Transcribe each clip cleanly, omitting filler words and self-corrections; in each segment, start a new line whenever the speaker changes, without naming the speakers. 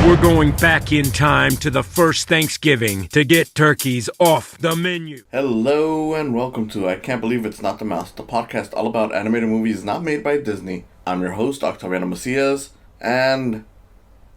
We're going back in time to the first Thanksgiving to get turkeys off the menu.
Hello and welcome to I Can't Believe It's Not the Mouse, the podcast all about animated movies not made by Disney. I'm your host, Octaviano Macias, and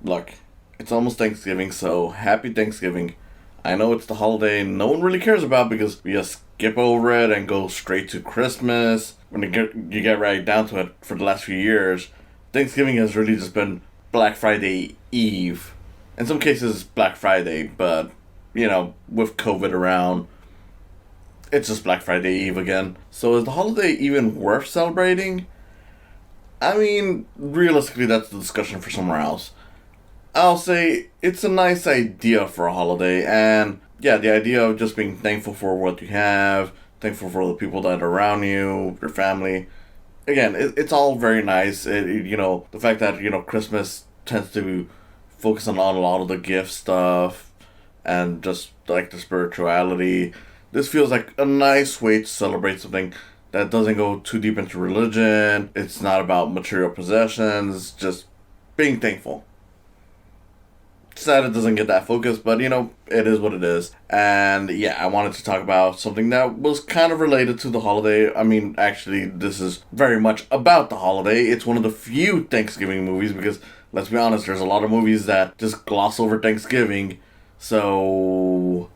look, it's almost Thanksgiving, so happy Thanksgiving. I know it's the holiday no one really cares about because we just skip over it and go straight to Christmas. When you get right down to it, for the last few years, Thanksgiving has really just been Black Friday Eve. In some cases, Black Friday, but, you know, with COVID around, it's just Black Friday Eve again. So is the holiday even worth celebrating? I mean, realistically, that's the discussion for somewhere else. I'll say it's a nice idea for a holiday, and yeah, the idea of just being thankful for what you have, thankful for the people that are around you, your family. Again, it's all very nice. The fact that, Christmas tends to focus on a lot of the gift stuff and just like the spirituality. This feels like a nice way to celebrate something that doesn't go too deep into religion. It's not about material possessions, just being thankful. Sad it doesn't get that focus, but it is what it is. And yeah, I wanted to talk about something that was kind of related to the holiday. I mean, actually, this is very much about the holiday. It's one of the few Thanksgiving movies because, let's be honest, there's a lot of movies that just gloss over Thanksgiving. So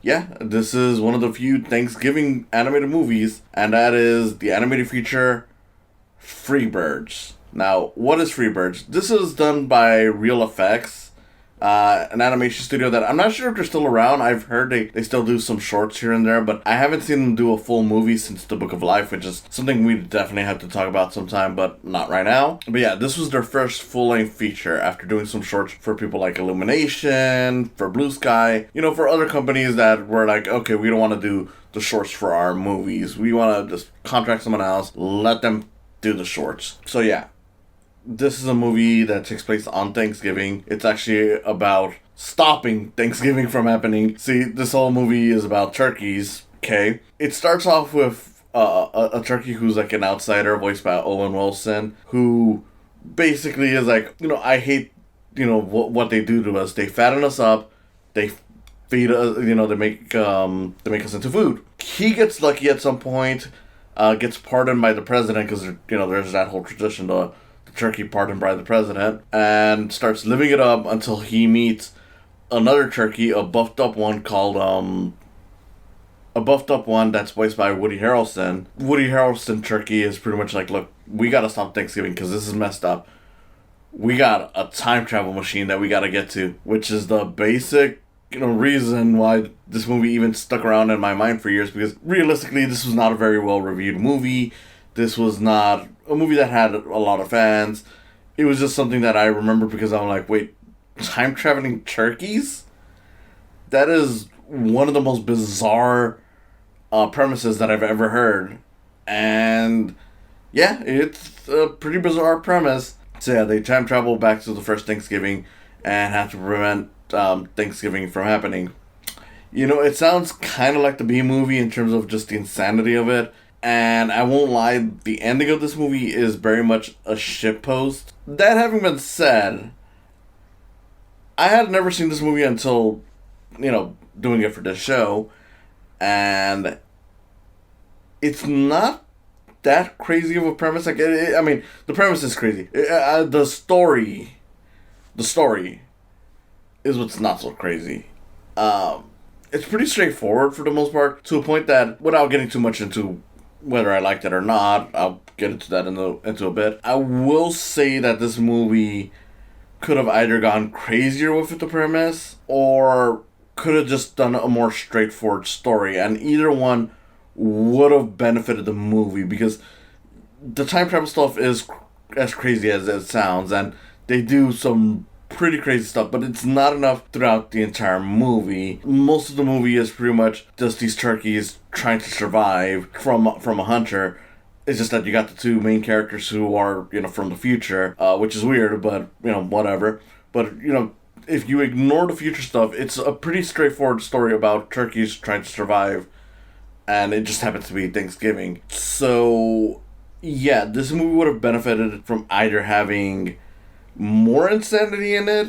yeah, this is one of the few Thanksgiving animated movies, and that is the animated feature Freebirds. Now, what is Freebirds? This is done by Real Effects. An animation studio that I'm not sure if they're still around. I've heard they still do some shorts here and there, but I haven't seen them do a full movie since The Book of Life, which is something we definitely have to talk about sometime, but not right now. But yeah, this was their first full-length feature after doing some shorts for people like Illumination, for Blue Sky, for other companies that were like, okay, we don't want to do the shorts for our movies. We want to just contract someone else, let them do the shorts. So yeah. This is a movie that takes place on Thanksgiving. It's actually about stopping Thanksgiving from happening. See, this whole movie is about turkeys, okay? It starts off with a turkey who's like an outsider, voiced by Owen Wilson, who basically is like, I hate, what they do to us. They fatten us up, they feed us, they make us into food. He gets lucky at some point, gets pardoned by the president, because, there's that whole tradition to turkey pardoned by the president, and starts living it up until he meets another turkey, a buffed up one that's voiced by Woody Harrelson. Woody Harrelson turkey is pretty much like, look, we gotta stop Thanksgiving because this is messed up. We got a time travel machine that we gotta get to, which is the basic reason why this movie even stuck around in my mind for years, because realistically this was not a very well reviewed movie. This was not a movie that had a lot of fans. It was just something that I remember because I'm like, wait, time-traveling turkeys? That is one of the most bizarre premises that I've ever heard. And yeah, it's a pretty bizarre premise. So yeah, they time travel back to the first Thanksgiving and have to prevent Thanksgiving from happening. It sounds kind of like the B-movie in terms of just the insanity of it. And I won't lie, the ending of this movie is very much a shitpost. That having been said, I had never seen this movie until, doing it for this show. And it's not that crazy of a premise. Like, the premise is crazy. The story is what's not so crazy. It's pretty straightforward for the most part, to a point that, without getting too much into whether I liked it or not, I'll get into that into a bit. I will say that this movie could have either gone crazier with the premise, or could have just done a more straightforward story, and either one would have benefited the movie, because the time travel stuff is as crazy as it sounds, and they do some pretty crazy stuff, but it's not enough throughout the entire movie. Most of the movie is pretty much just these turkeys trying to survive from a hunter. It's just that you got the two main characters who are, from the future, which is weird, but, whatever. But, if you ignore the future stuff, it's a pretty straightforward story about turkeys trying to survive, and it just happens to be Thanksgiving. So, yeah, this movie would have benefited from either having more insanity in it,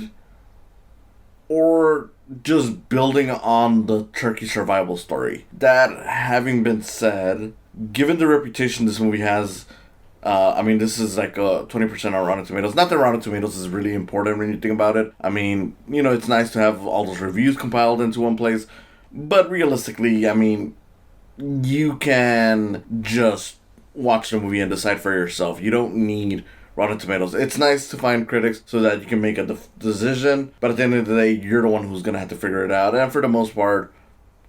or just building on the turkey survival story. That having been said, given the reputation this movie has, I mean, this is like 20% on Rotten Tomatoes. Not that Rotten Tomatoes is really important when you think about it. I mean, it's nice to have all those reviews compiled into one place. But realistically, I mean, you can just watch the movie and decide for yourself. You don't need Rotten Tomatoes. It's nice to find critics so that you can make a decision, but at the end of the day, you're the one who's going to have to figure it out. And for the most part,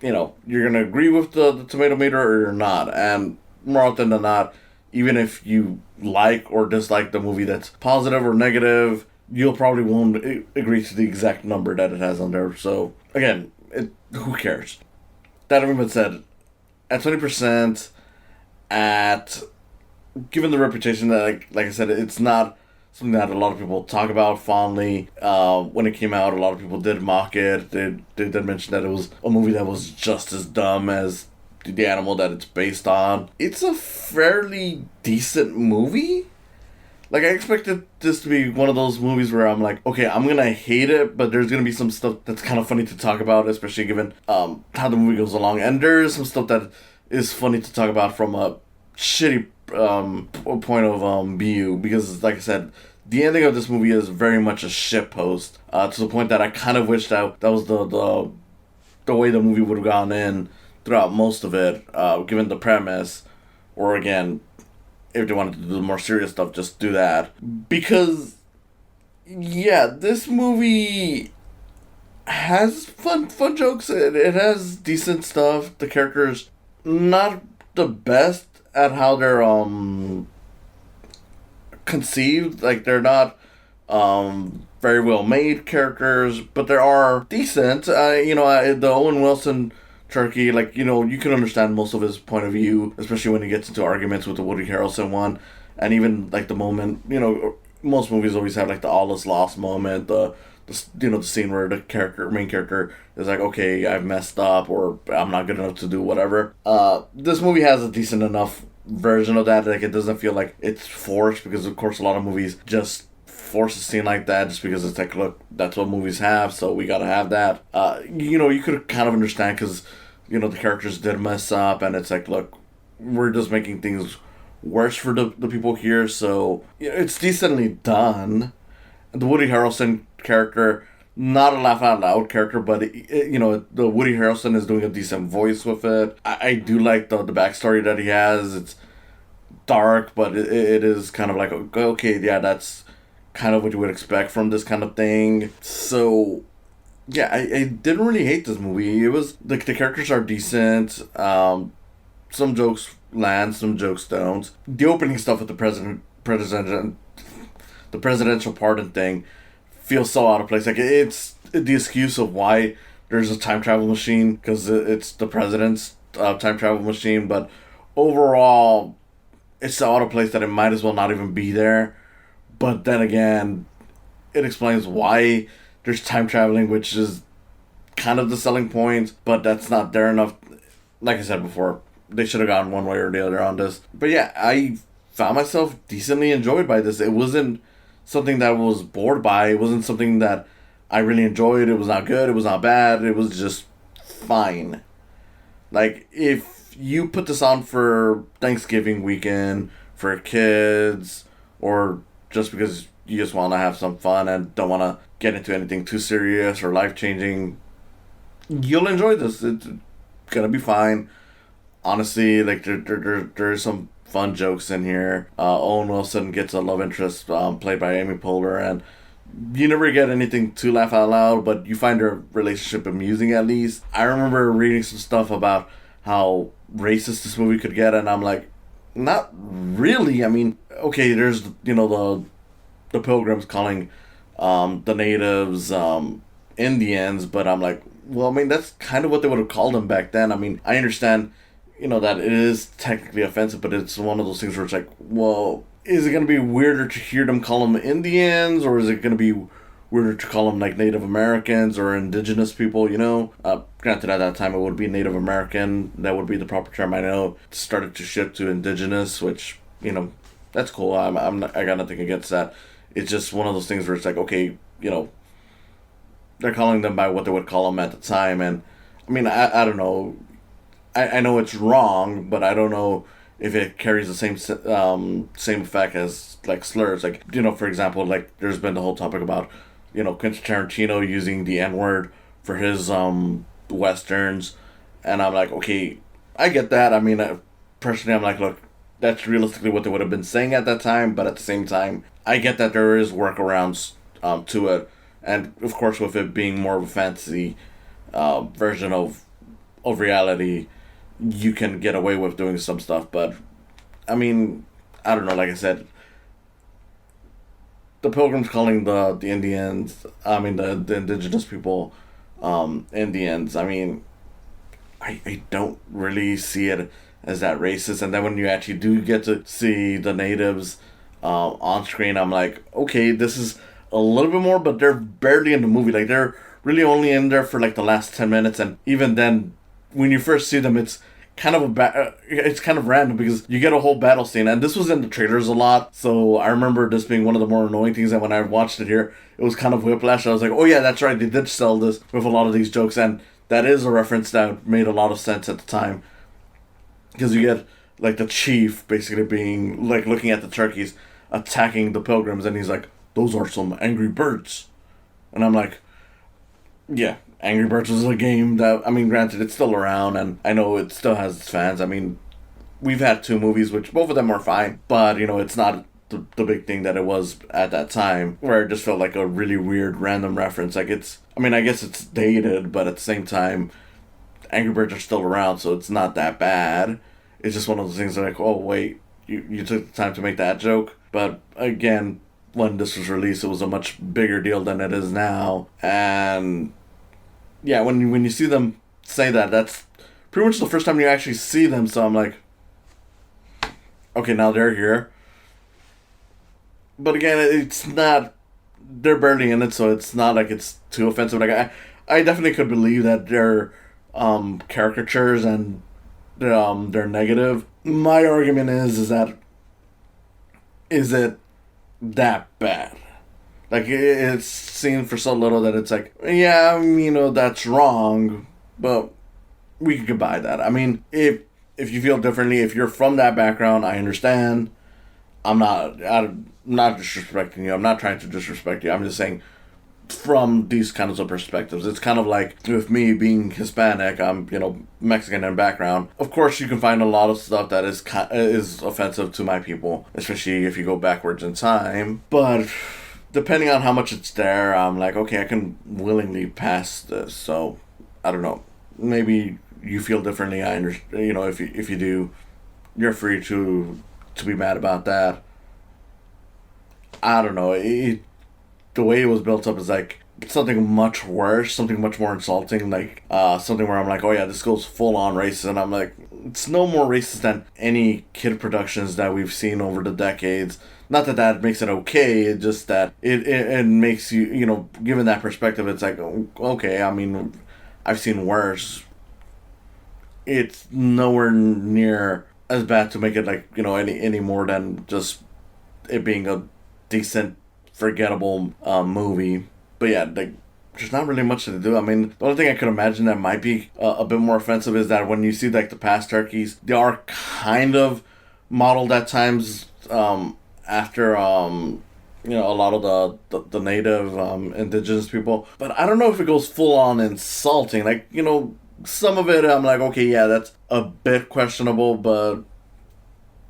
you're going to agree with the tomato meter or you're not. And more often than not, even if you like or dislike the movie that's positive or negative, you'll probably won't agree to the exact number that it has on there. So, again, who cares? That having been said, at 20%, given the reputation that, like I said, it's not something that a lot of people talk about fondly. When it came out, a lot of people did mock it. They did mention that it was a movie that was just as dumb as the animal that it's based on. It's a fairly decent movie. Like, I expected this to be one of those movies where I'm like, okay, I'm gonna hate it, but there's gonna be some stuff that's kind of funny to talk about, especially given how the movie goes along. And there's some stuff that is funny to talk about from a shitty point of view, because, like I said, the ending of this movie is very much a shitpost, to the point that I kind of wish that was the way the movie would have gone in throughout most of it, given the premise, or again, if they wanted to do the more serious stuff, just do that. Because, yeah, this movie has fun jokes. It has decent stuff. The characters, not the best at how they're conceived. Like, they're not very well made characters, but they are decent. The Owen Wilson turkey, like, you can understand most of his point of view, especially when he gets into arguments with the Woody Harrelson one. And even, like, the moment, most movies always have, like, the all is lost moment, the scene where the main character is like, okay, I've messed up, or I'm not good enough to do whatever. This movie has a decent enough version of that. Like, it doesn't feel like it's forced, because of course a lot of movies just force a scene like that just because it's like, look, that's what movies have, so we gotta have that. You could kind of understand, because the characters did mess up, and it's like, look, we're just making things worse for the people here, so it's decently done. The Woody Harrelson character, not a laugh out loud character, but the Woody Harrelson is doing a decent voice with it. I do like the backstory that he has. It's dark, but it is kind of like, okay, yeah, that's kind of what you would expect from this kind of thing. So, yeah, I didn't really hate this movie. It was, the characters are decent. Some jokes land, some jokes don't. The opening stuff with the presidential pardon thing feels so out of place. Like, it's the excuse of why there's a time travel machine, because it's the president's time travel machine, but overall, it's so out of place that it might as well not even be there. But then again, it explains why there's time traveling, which is kind of the selling point, but that's not there enough. Like I said before, they should have gone one way or the other on this. But yeah, I found myself decently enjoyed by this. It wasn't something that I was bored by. It wasn't something that I really enjoyed. It was not good. It was not bad. It was just fine. Like, if you put this on for Thanksgiving weekend, for kids, or just because you just want to have some fun and don't want to get into anything too serious or life-changing, you'll enjoy this. It's gonna be fine. Honestly, like, there's some fun jokes in here. Owen Wilson gets a love interest played by Amy Poehler, and you never get anything too laugh out loud, but you find their relationship amusing at least. I remember reading some stuff about how racist this movie could get, and I'm like, not really. I mean, okay, there's, the Pilgrims calling the natives Indians, but I'm like, well, I mean, that's kind of what they would have called them back then. I mean, I understand, that it is technically offensive, but it's one of those things where it's like, well, is it going to be weirder to hear them call them Indians, or is it going to be weirder to call them, like, Native Americans or indigenous people, Granted, at that time it would be Native American. That would be the proper term. I know it started to shift to indigenous, which, that's cool. I got nothing against that. It's just one of those things where it's like, okay, they're calling them by what they would call them at the time. And I mean, I don't know. I know it's wrong, but I don't know if it carries the same effect as like slurs. Like, for example, like there's been the whole topic about Quentin Tarantino using the N word for his westerns, and I'm like, okay, I get that. I mean, personally, I'm like, look, that's realistically what they would have been saying at that time, but at the same time, I get that there is workarounds to it, and of course, with it being more of a fantasy version of reality, you can get away with doing some stuff. But I mean, I don't know. Like I said, the Pilgrims calling the Indians, I mean the indigenous people, Indians. I mean, I don't really see it as that racist. And then when you actually do get to see the natives on screen, I'm like, okay, this is a little bit more, but they're barely in the movie. Like, they're really only in there for like the last 10 minutes, and even then, when you first see them, it's kind of it's kind of random because you get a whole battle scene, and this was in the trailers a lot. So I remember this being one of the more annoying things. And when I watched it here, it was kind of whiplash. I was like, oh yeah, that's right, they did sell this with a lot of these jokes, and that is a reference that made a lot of sense at the time, because you get like the chief basically being like looking at the turkeys attacking the Pilgrims, and he's like, those are some angry birds, and I'm like, yeah, Angry Birds was a game that, I mean, granted, it's still around, and I know it still has its fans. I mean, we've had two movies, which both of them are fine, but, it's not the big thing that it was at that time, where it just felt like a really weird, random reference. Like, I guess it's dated, but at the same time, Angry Birds are still around, so it's not that bad. It's just one of those things that, like, oh, wait, you took the time to make that joke? But, again, when this was released, it was a much bigger deal than it is now, and yeah, when you see them say that, that's pretty much the first time you actually see them. So I'm like, okay, now they're here. But again, it's not, they're barely in it, so it's not like it's too offensive. Like, I definitely could believe that they're caricatures and they're negative. My argument is that, is it that bad? Like, it's seen for so little that it's like, yeah, that's wrong, but we could buy that. I mean, if you feel differently, if you're from that background, I understand. I'm not disrespecting you. I'm not trying to disrespect you. I'm just saying, from these kinds of perspectives, it's kind of like with me being Hispanic, I'm Mexican in background. Of course, you can find a lot of stuff that is offensive to my people, especially if you go backwards in time. But depending on how much it's there, I'm like, okay, I can willingly pass this. So, I don't know. Maybe you feel differently. I understand. If you do, you're free to be mad about that. I don't know. The way it was built up is like something much worse, something much more insulting, like something where I'm like, oh yeah, this goes full on racist, and I'm like, it's no more racist than any kid productions that we've seen over the decades. Not that makes it okay, it's just that it makes you, given that perspective, it's like, okay, I mean, I've seen worse. It's nowhere near as bad to make it like, any more than just it being a decent, forgettable movie. But yeah, like, there's not really much to do. I mean, the only thing I could imagine that might be a bit more offensive is that when you see like the past turkeys, they are kind of modeled at times after a lot of the native indigenous people. But I don't know if it goes full on insulting. Like, some of it I'm like, okay, yeah, that's a bit questionable, but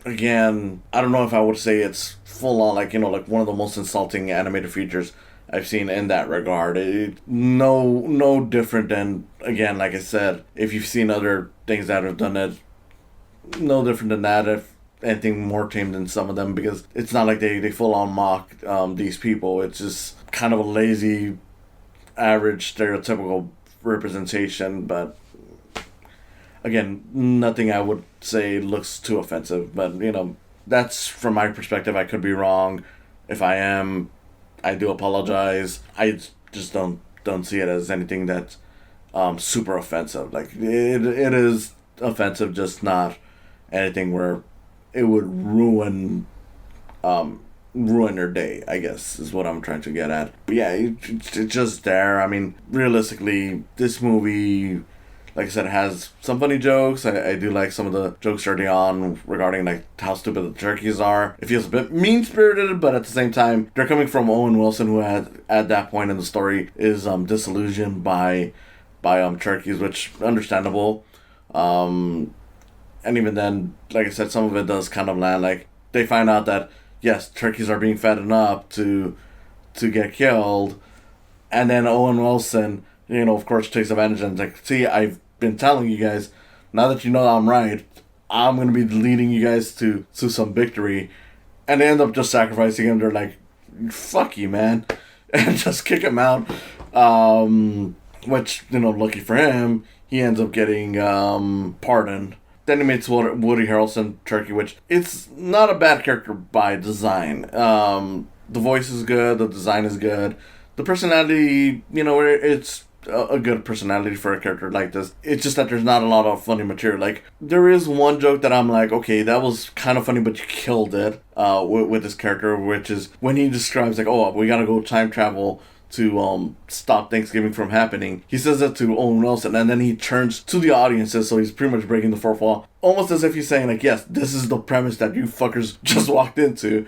again, I don't know if I would say it's full on, like, like one of the most insulting animated features I've seen in that regard. No different than, again, like I said, if you've seen other things that have done it, no different than that, if anything more tame than some of them, because it's not like they full on mock these people. It's just kind of a lazy, average, stereotypical representation, but again, nothing I would say looks too offensive, but that's from my perspective. I could be wrong. If I am, I do apologize. I just don't see it as anything that's super offensive. Like, it is offensive, just not anything where it would ruin ruin your day, I guess, is what I'm trying to get at. But yeah, it's just there. I mean, realistically, this movie, like I said, has some funny jokes. I do like some of the jokes early on regarding like how stupid the turkeys are. It feels a bit mean-spirited, but at the same time, they're coming from Owen Wilson, who had, at that point in the story, is disillusioned by turkeys, which understandable. And even then, like I said, some of it does kind of land. Like, they find out that, yes, turkeys are being fattened up to get killed. And then Owen Wilson, of course, takes advantage and is like, see, I've been telling you guys, now that you know I'm right, I'm going to be leading you guys to some victory. And they end up just sacrificing him. They're like, fuck you, man. And just kick him out. Which, lucky for him, he ends up getting pardoned. Then he meets Woody Harrelson, Turkey, which it's not a bad character by design. The voice is good, the design is good. The personality, it's a good personality for a character like this. It's just that there's not a lot of funny material. Like, there is one joke that I'm like, okay, that was kind of funny, but you killed it with this character, which is when he describes, like, oh, we gotta go time travel to stop Thanksgiving from happening. He says that to Owen Wilson, and then he turns to the audiences, so he's pretty much breaking the fourth wall, almost as if he's saying, like, yes, this is the premise that you fuckers just walked into.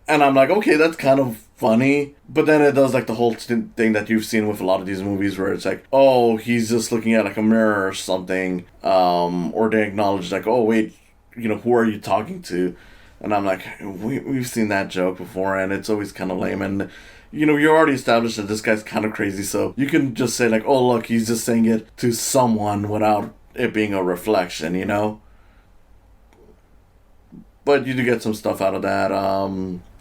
And I'm like, okay, that's kind of funny. But then it does like the whole thing that you've seen with a lot of these movies where it's like, oh, he's just looking at like a mirror or something. Or they acknowledge like, oh, wait, who are you talking to? And I'm like, we've seen that joke before, and it's always kind of lame. And you already established that this guy's kind of crazy, so you can just say like, oh, look, he's just saying it to someone without it being a reflection, But you do get some stuff out of that.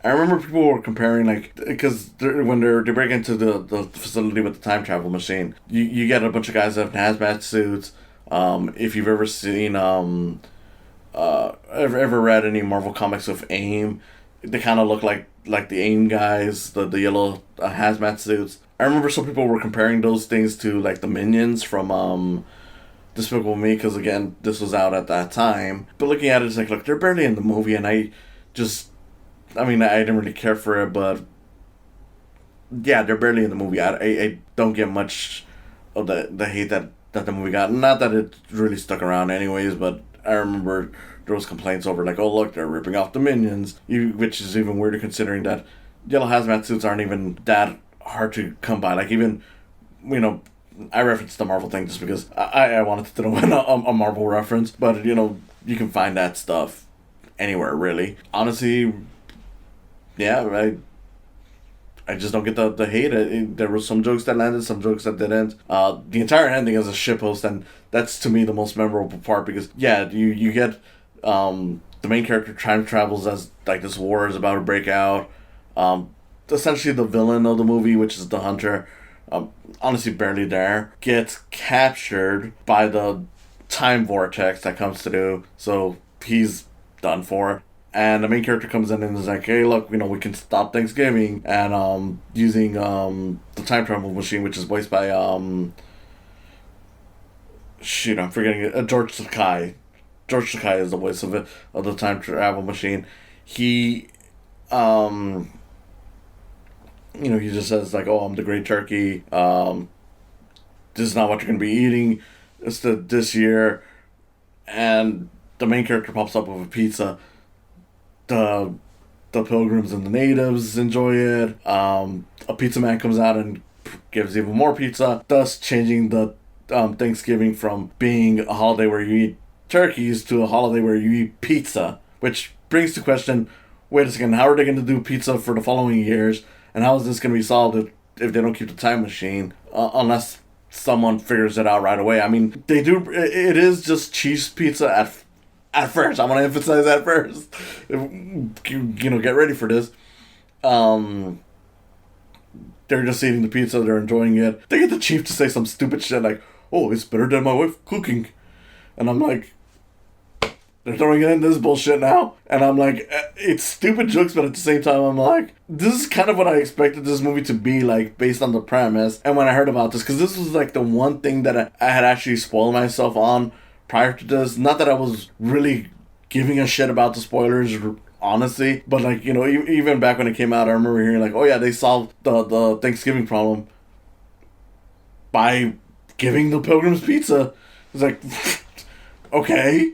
I remember people were comparing, like, because when they break into the facility with the time travel machine, you get a bunch of guys that have hazmat suits. If you've ever seen, ever read any Marvel comics with AIM, they kind of look like the AIM guys, the yellow hazmat suits. I remember some people were comparing those things to like the Minions from Despicable Me, because again, this was out at that time. But looking at it, it's like, look, they're barely in the movie, and I didn't really care for it, but yeah, they're barely in the movie. I don't get much of the hate that the movie got. Not that it really stuck around anyways, but I remember there was complaints over like, oh, look, they're ripping off the Minions, which is even weirder considering that yellow hazmat suits aren't even that hard to come by. Like, even, I referenced the Marvel thing just because I wanted to throw in a Marvel reference, but, you can find that stuff anywhere, really. Honestly, yeah, I just don't get the hate. There were some jokes that landed, some jokes that didn't. The entire ending is a shitpost, and that's, to me, the most memorable part, because, yeah, you get the main character time travels as, like, this war is about to break out. Essentially, the villain of the movie, which is the Hunter, honestly barely there, gets captured by the time vortex that comes through, so he's done for. And the main character comes in and is like, hey, look, we can stop Thanksgiving, and using the time travel machine, which is voiced by I'm forgetting it, George Takei. George Takei is the voice of the time travel machine. He he just says like, oh, I'm the great turkey. This is not what you're gonna be eating. It's this year, and the main character pops up with a pizza. The pilgrims and the natives enjoy it. A pizza man comes out and gives even more pizza, thus changing the Thanksgiving from being a holiday where you eat turkeys to a holiday where you eat pizza. Which brings the question, wait a second, how are they going to do pizza for the following years? And how is this going to be solved if they don't keep the time machine? Unless someone figures it out right away. I mean, they do. It is just cheese pizza at first. I want to emphasize at first. Get ready for this. They're just eating the pizza. They're enjoying it. They get the chief to say some stupid shit like, oh, it's better than my wife cooking. And I'm like, they're throwing in this bullshit now. And I'm like, it's stupid jokes, but at the same time, I'm like, this is kind of what I expected this movie to be like, based on the premise. And when I heard about this, because this was like the one thing that I had actually spoiled myself on prior to this. Not that I was really giving a shit about the spoilers honestly. But like, you know, even back when it came out, I remember hearing like, oh yeah, they solved the Thanksgiving problem by giving the pilgrims pizza. It's like, okay.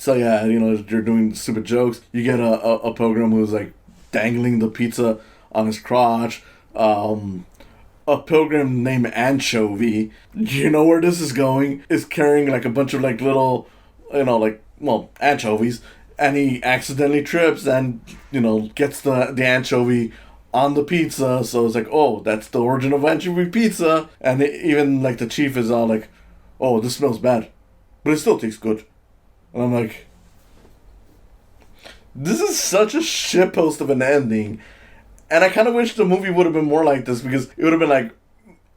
So yeah, you know, you're doing stupid jokes. You get a pilgrim who's like dangling the pizza on his crotch. A pilgrim named Anchovy, you know where this is going, is carrying like a bunch of like little, you know, like, well, anchovies, and he accidentally trips and, you know, gets the anchovy on the pizza. So it's like, oh, that's the origin of anchovy pizza. And even like the chief is all like, oh, this smells bad, but it still tastes good. And I'm like, this is such a shitpost of an ending. And I kind of wish the movie would have been more like this, because it would have been like,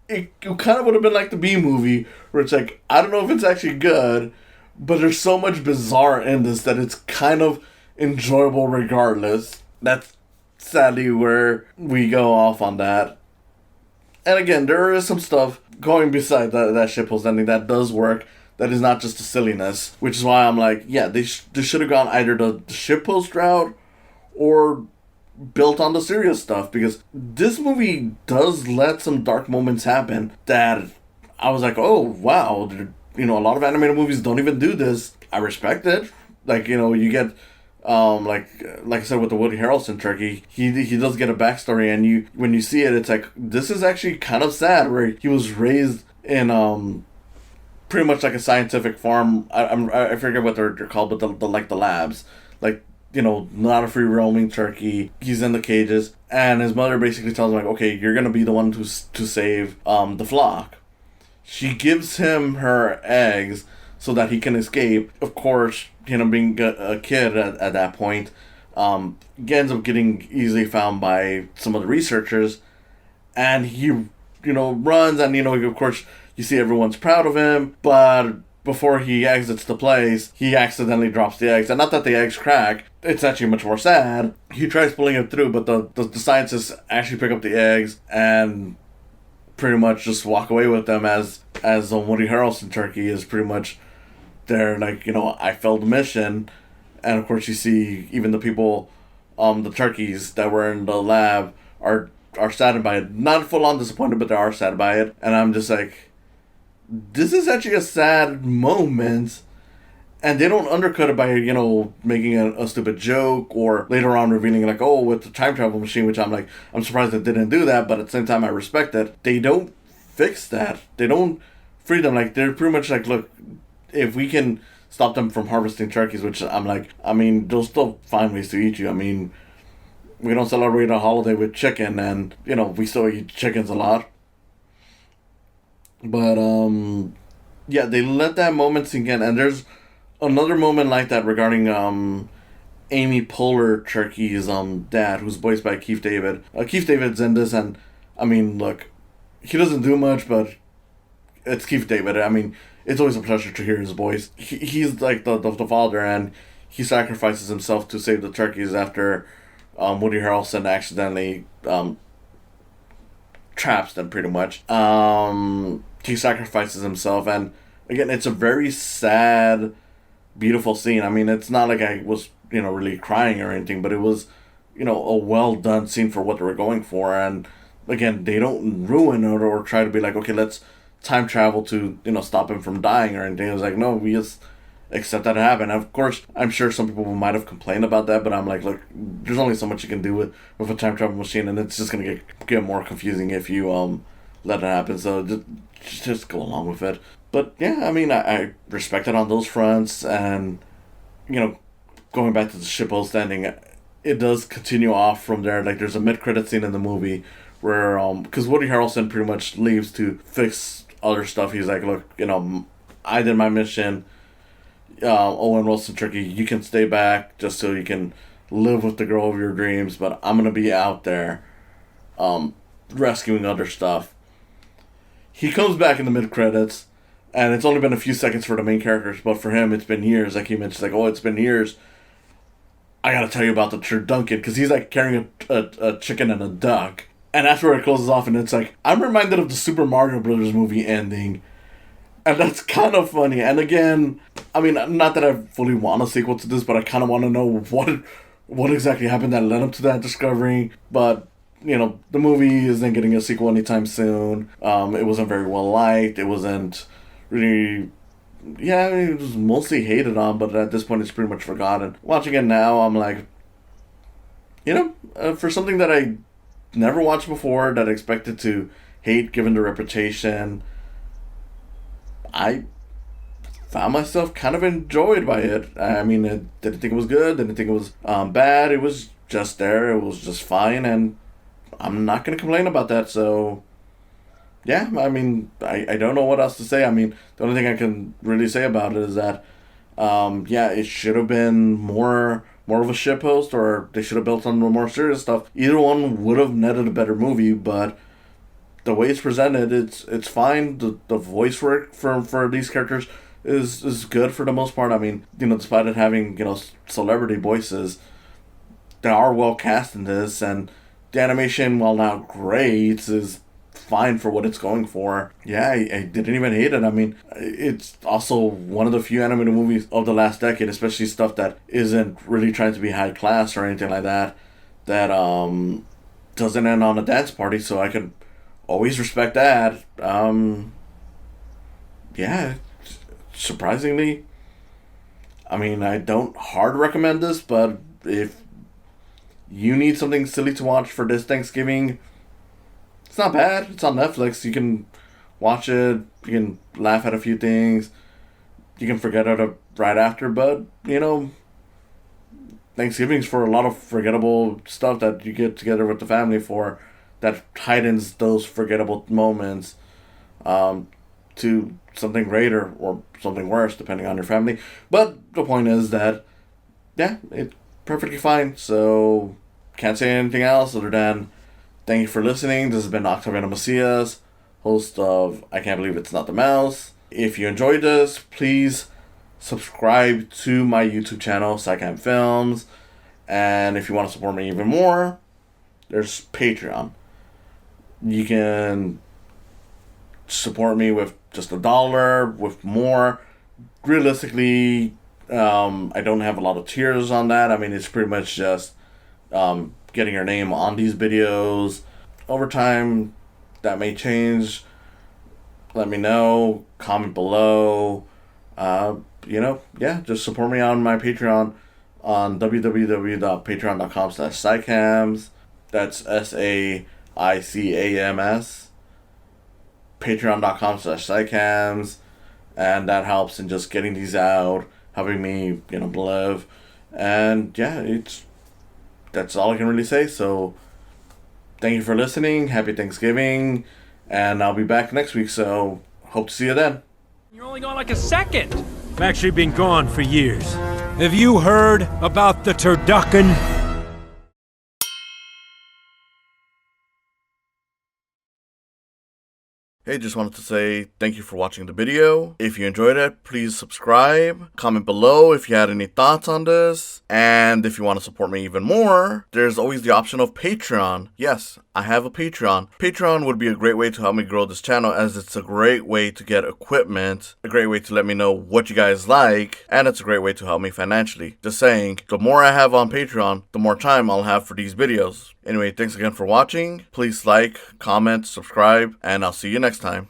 it kind of would have been like the B movie, where it's like, I don't know if it's actually good, but there's so much bizarre in this that it's kind of enjoyable regardless. That's sadly where we go off on that. And again, there is some stuff going beside that shitpost ending that does work, that is not just a silliness, which is why I'm like, yeah, they should have gone either the shitpost route or built on the serious stuff, because this movie does let some dark moments happen that I was like, oh wow, you know, a lot of animated movies don't even do this. I respect it. Like, you know, you get like I said with the Woody Harrelson turkey, he does get a backstory, and when you see it, it's like, this is actually kind of sad, where he was raised in pretty much like a scientific farm. I forget what they're called, but the like the labs, like, you know, not a free roaming turkey. He's in the cages, and his mother basically tells him like, okay, you're gonna be the one to save the flock. She gives him her eggs so that he can escape. Of course, you know, being a kid at that point, he ends up getting easily found by some of the researchers, and he, you know, runs, and, you know, of course, you see everyone's proud of him, but before he exits the place, he accidentally drops the eggs. And not that the eggs crack, it's actually much more sad. He tries pulling it through, but the scientists actually pick up the eggs and pretty much just walk away with them, as a Woody Harrelson turkey is pretty much there, like, you know, I failed the mission. And of course you see even the people, the turkeys that were in the lab are saddened by it. Not full on disappointed, but they are sad by it. And I'm just like, this is actually a sad moment, and they don't undercut it by, you know, making a stupid joke, or later on revealing like, oh, with the time travel machine, which I'm like, I'm surprised they didn't do that, but at the same time I respect it. They don't fix that. They don't free them. Like, they're pretty much like, look, if we can stop them from harvesting turkeys, which I'm like, I mean, they'll still find ways to eat you. I mean, we don't celebrate a holiday with chicken, and, you know, we still eat chickens a lot. But, yeah, they let that moment sink in. And there's another moment like that regarding, Amy Poehler Turkey's, dad, who's voiced by Keith David. Keith David's in this, and, I mean, look, he doesn't do much, but it's Keith David. I mean, it's always a pleasure to hear his voice. He's, like, the father, and he sacrifices himself to save the turkeys after, Woody Harrelson accidentally, traps them, pretty much. He sacrifices himself, and again, it's a very sad, beautiful scene. I mean, it's not like I was, you know, really crying or anything, but it was, you know, a well done scene for what they were going for. And again, they don't ruin it or try to be like, okay, let's time travel to, you know, stop him from dying or anything. It was like, no, we just accept that it happened. And of course, I'm sure some people might have complained about that, but I'm like, look, there's only so much you can do with a time travel machine, and it's just gonna get more confusing if you let it happen. So just go along with it. But yeah, I mean, I respect it on those fronts, and, you know, going back to the shippost ending, it does continue off from there. Like, there's a mid-credit scene in the movie where, because Woody Harrelson pretty much leaves to fix other stuff. He's like, look, you know, I did my mission. Owen Wilson Turkey, you can stay back just so you can live with the girl of your dreams, but I'm gonna be out there, rescuing other stuff. He comes back in the mid-credits, and it's only been a few seconds for the main characters, but for him, it's been years. Like he mentions, like, oh, it's been years. I gotta tell you about the turducken, because he's, like, carrying a chicken and a duck. And that's where it closes off, and it's like, I'm reminded of the Super Mario Brothers movie ending. And that's kind of funny. And again, I mean, not that I fully want a sequel to this, but I kind of want to know what exactly happened that led up to that discovery. But the movie isn't getting a sequel anytime soon. It wasn't very well liked. It wasn't really. Yeah, it was mostly hated on, but at this point, it's pretty much forgotten. Watching it now, I'm like, for something that I never watched before, that I expected to hate given the reputation, I found myself kind of enjoyed by it. I mean, I didn't think it was good, didn't think it was bad. It was just there. It was just fine, and I'm not going to complain about that. So, yeah, I mean, I don't know what else to say. I mean, the only thing I can really say about it is that, it should have been more of a shitpost, or they should have built on the more serious stuff. Either one would have netted a better movie, but the way it's presented, it's fine. The voice work for these characters is good for the most part. I mean, despite it having, celebrity voices, they are well cast in this, and the animation, while not great, is fine for what it's going for. Yeah, I didn't even hate it. I mean, it's also one of the few animated movies of the last decade, especially stuff that isn't really trying to be high class or anything like that, that doesn't end on a dance party, so I can always respect that. Yeah, surprisingly, I mean, I don't hard recommend this, but if you need something silly to watch for this Thanksgiving, it's not bad. It's on Netflix. You can watch it. You can laugh at a few things. You can forget it right after. But, Thanksgiving's for a lot of forgettable stuff that you get together with the family for, that heightens those forgettable moments to something greater or something worse, depending on your family. But the point is that, yeah, it's perfectly fine. So, can't say anything else other than thank you for listening. This has been Octaviano Macias, host of I Can't Believe It's Not the Mouse. If you enjoyed this, please subscribe to my YouTube channel, Psycam Films. And if you want to support me even more, there's Patreon. You can support me with just $1, with more. Realistically, I don't have a lot of tiers on that. I mean, it's pretty much just getting your name on these videos. Over time, that may change. Let me know. Comment below. Just support me on my Patreon on www.patreon.com/psycams. That's SAICAMS. Patreon.com/psycams. And that helps in just getting these out, helping me, live. And yeah, that's all I can really say. So thank you for listening. Happy Thanksgiving. And I'll be back next week. So hope to see you then.
You're only gone like a second.
I've actually been gone for years. Have you heard about the turducken?
Hey, just wanted to say thank you for watching the video. If you enjoyed it, please subscribe. Comment below if you had any thoughts on this. And if you want to support me even more, there's always the option of Patreon. Yes, I have a Patreon. Patreon would be a great way to help me grow this channel, as it's a great way to get equipment, a great way to let me know what you guys like, and it's a great way to help me financially. Just saying, the more I have on Patreon, the more time I'll have for these videos. Anyway, thanks again for watching. Please like, comment, subscribe, and I'll see you next time.